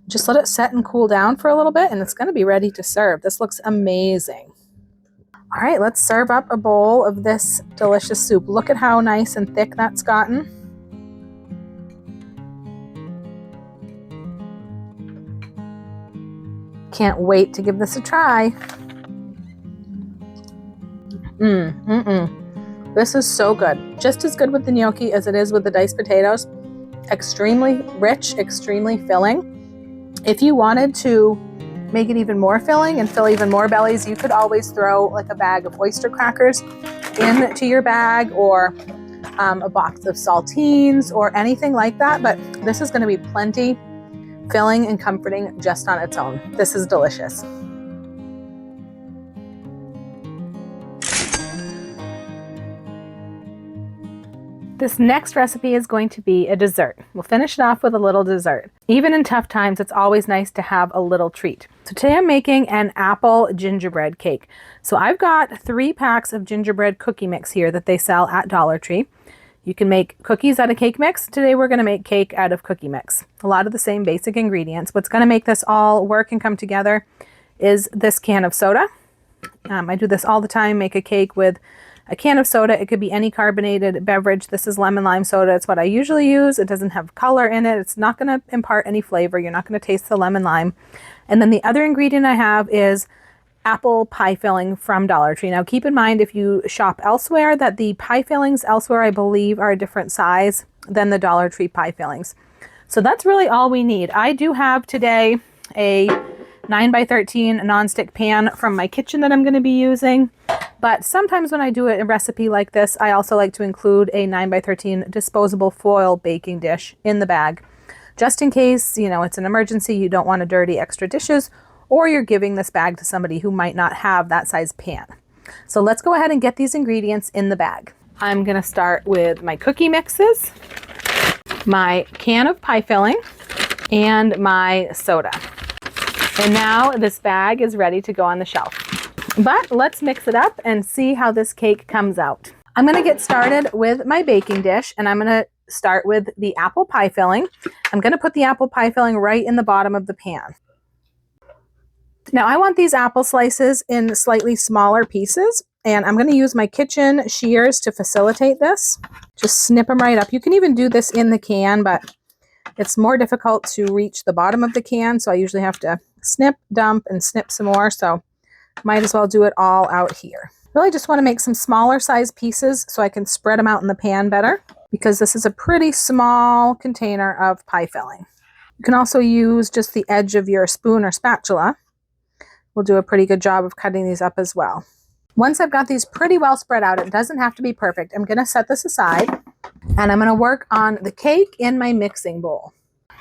Just let it set and cool down for a little bit and it's going to be ready to serve. This looks amazing. All right, let's serve up a bowl of this delicious soup. Look at how nice and thick that's gotten. Can't wait to give this a try. This is so good. Just as good with the gnocchi as it is with the diced potatoes. Extremely rich, extremely filling. If you wanted to make it even more filling and fill even more bellies, you could always throw like a bag of oyster crackers into your bag, or a box of saltines or anything like that. But this is going to be plenty filling and comforting just on its own. This is delicious. This next recipe is going to be a dessert. We'll finish it off with a little dessert. Even in tough times, it's always nice to have a little treat. So today I'm making an apple gingerbread cake. So I've got 3 packs of gingerbread cookie mix here that they sell at Dollar Tree. You can make cookies out of cake mix. Today we're going to make cake out of cookie mix. A lot of the same basic ingredients. What's going to make this all work and come together is this can of soda. I do this all the time, make a cake with a can of soda. It could be any carbonated beverage. This is lemon lime soda. It's what I usually use. It doesn't have color in it. It's not going to impart any flavor. You're not going to taste the lemon lime. And then the other ingredient I have is apple pie filling from Dollar Tree. Now keep in mind, if you shop elsewhere, that the pie fillings elsewhere, I believe, are a different size than the Dollar Tree pie fillings. So that's really all we need. I do have today a 9x13 nonstick pan from my kitchen that I'm going to be using. But sometimes when I do a recipe like this, I also like to include a 9x13 disposable foil baking dish in the bag. Just in case, you know, it's an emergency, you don't want to dirty extra dishes, or you're giving this bag to somebody who might not have that size pan. So let's go ahead and get these ingredients in the bag. I'm going to start with my cookie mixes, my can of pie filling, and my soda. And now this bag is ready to go on the shelf. But let's mix it up and see how this cake comes out. I'm going to get started with my baking dish, and I'm going to start with the apple pie filling. I'm going to put the apple pie filling right in the bottom of the pan. Now I want these apple slices in slightly smaller pieces, and I'm going to use my kitchen shears to facilitate this. Just snip them right up. You can even do this in the can, but it's more difficult to reach the bottom of the can, so I usually have to snip, dump, and snip some more, so might as well do it all out here. Really just want to make some smaller size pieces so I can spread them out in the pan better, because this is a pretty small container of pie filling. You can also use just the edge of your spoon or spatula. We'll do a pretty good job of cutting these up as well. Once I've got these pretty well spread out, it doesn't have to be perfect. I'm going to set this aside, and I'm going to work on the cake in my mixing bowl.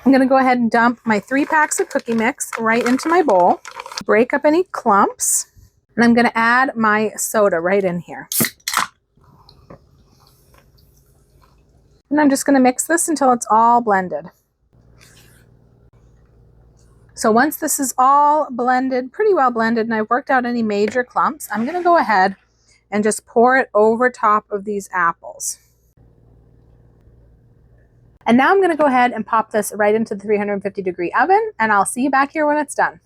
I'm going to go ahead and dump my 3 packs of cookie mix right into my bowl, break up any clumps, and I'm going to add my soda right in here. And I'm just going to mix this until it's all blended. So once this is all blended, pretty well blended, and I've worked out any major clumps, I'm going to go ahead and just pour it over top of these apples. And now I'm going to go ahead and pop this right into the 350-degree oven, and I'll see you back here when it's done.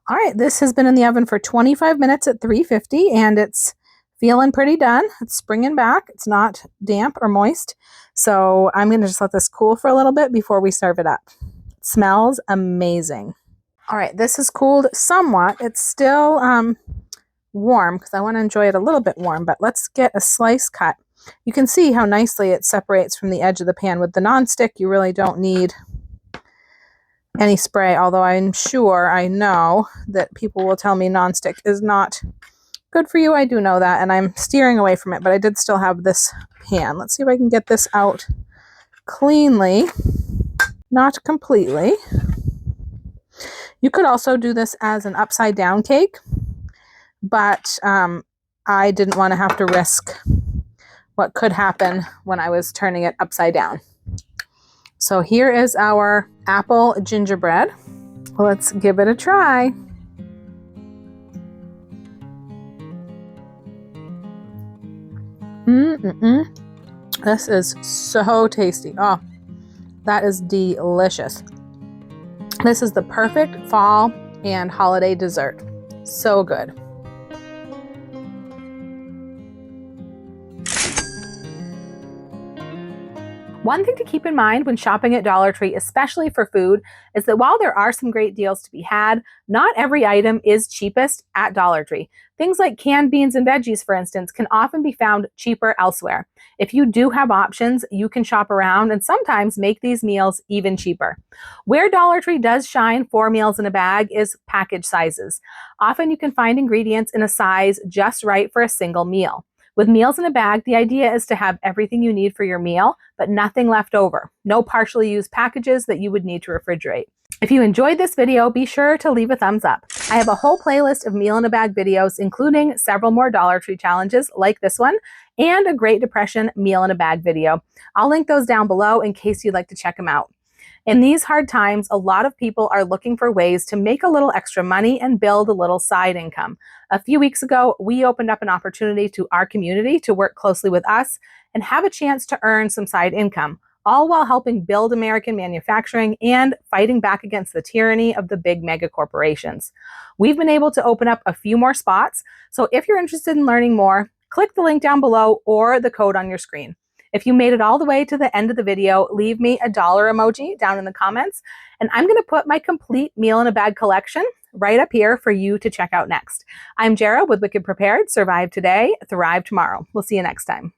All right, this has been in the oven for 25 minutes at 350, and it's feeling pretty done. It's springing back. It's not damp or moist. So I'm going to just let this cool for a little bit before we serve it up. It smells amazing. All right, this is cooled somewhat. It's still warm because I want to enjoy it a little bit warm, but let's get a slice cut. You can see how nicely it separates from the edge of the pan. With the nonstick, you really don't need any spray, although I'm sure, I know that people will tell me nonstick is not good for you. I do know that, and I'm steering away from it, but I did still have this pan. Let's see if I can get this out cleanly. Not completely. You could also do this as an upside down cake, but I didn't want to have to risk what could happen when I was turning it upside down. So here is our apple gingerbread. Let's give it a try. This is so tasty. Oh, that is delicious. This is the perfect fall and holiday dessert. So good. One thing to keep in mind when shopping at Dollar Tree, especially for food, is that while there are some great deals to be had, not every item is cheapest at Dollar Tree. Things like canned beans and veggies, for instance, can often be found cheaper elsewhere. If you do have options, you can shop around and sometimes make these meals even cheaper. Where Dollar Tree does shine for meals in a bag is package sizes. Often you can find ingredients in a size just right for a single meal. With meals in a bag, the idea is to have everything you need for your meal, but nothing left over. No partially used packages that you would need to refrigerate. If you enjoyed this video, be sure to leave a thumbs up. I have a whole playlist of meal in a bag videos, including several more Dollar Tree challenges like this one, and a Great Depression meal in a bag video. I'll link those down below in case you'd like to check them out. In these hard times, a lot of people are looking for ways to make a little extra money and build a little side income. A few weeks ago, we opened up an opportunity to our community to work closely with us and have a chance to earn some side income, all while helping build American manufacturing and fighting back against the tyranny of the big mega corporations. We've been able to open up a few more spots, so if you're interested in learning more, click the link down below or the code on your screen. If you made it all the way to the end of the video, leave me a dollar emoji down in the comments, and I'm going to put my complete meal in a bag collection right up here for you to check out next. I'm Jara with Wicked Prepared. Survive today, thrive tomorrow. We'll see you next time.